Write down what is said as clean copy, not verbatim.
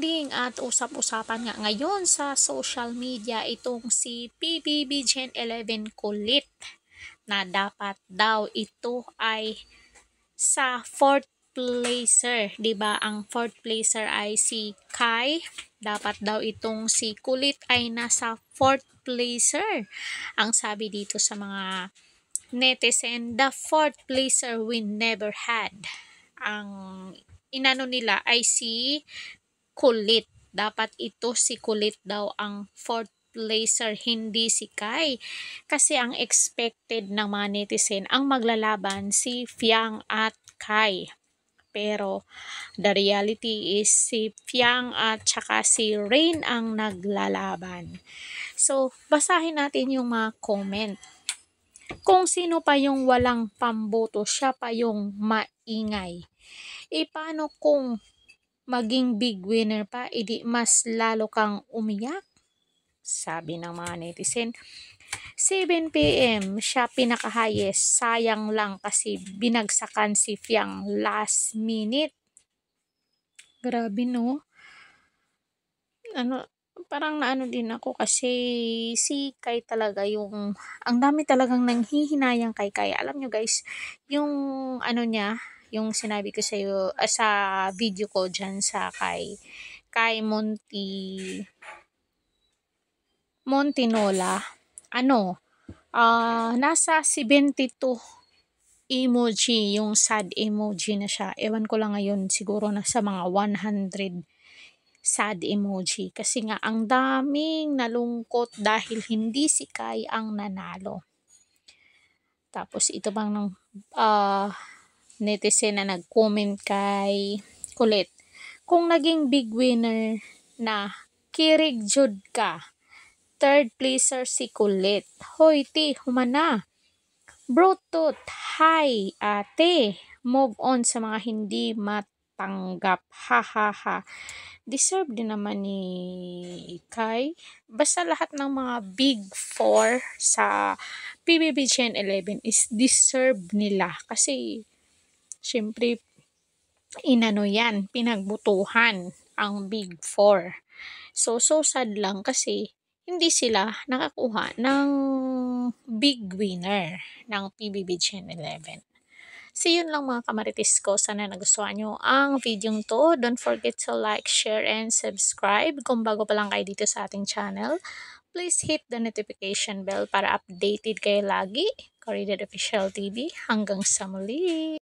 Trending at usap-usapan nga ngayon sa social media itong si PBB Gen 11 Kulit na dapat daw ito ay sa fourth placer, 'di ba? Ang fourth placer ay si Kai. Dapat daw itong si Kulit ay nasa fourth placer. Ang sabi dito sa mga netizen, the fourth placer we never had. Ang inano nila ay si Kulit. Dapat ito si Kulit daw ang fourth placer, hindi si Kai. Kasi ang expected ng mga netizen, ang maglalaban si Fiang at Kai. Pero the reality is si Fiang at saka si Rain ang naglalaban. So, basahin natin yung mga comment. Kung sino pa yung walang pamboto, siya pa yung maingay. Paano kung maging big winner pa, edi mas lalo kang umiyak? Sabi ng mga netizen. 7 PM siya pinaka-highest. Sayang lang kasi binagsakan si Fiang last minute. Grabe no? Parang naano din ako kasi si Kai talaga yung, ang dami talagang nanghihinayang kay Kai. Alam nyo guys, yung ano niya, yung sinabi ko sa iyo sa video ko dyan sa Kai Montinola, nasa 72 emoji, yung sad emoji na siya. Ewan ko lang ngayon, siguro nasa mga 100 sad emoji. Kasi nga, ang daming nalungkot dahil hindi si Kai ang nanalo. Tapos, ito bang ng netizen na nag-comment kay Kulit. Kung naging big winner na, kirig jud ka. Third placer si Kulit. Hoy, ti, humana. Bluetooth, hi, ate. Move on sa mga hindi matanggap. Ha, ha, ha. Deserve din naman ni Kai. Basta lahat ng mga big four sa PBB Gen 11 is deserve nila. Kasi, syempre, yan, pinagbutuhan ang big four. So sad lang kasi hindi sila nakakuha ng big winner ng PBB Gen 11. So yun lang mga kamarites ko. Sana nagustuhan nyo ang video to. Don't forget to like, share, and subscribe. Kung bago pa lang kayo dito sa ating channel, please hit the notification bell para updated kayo lagi. Corridor Official TV. Hanggang sa muli!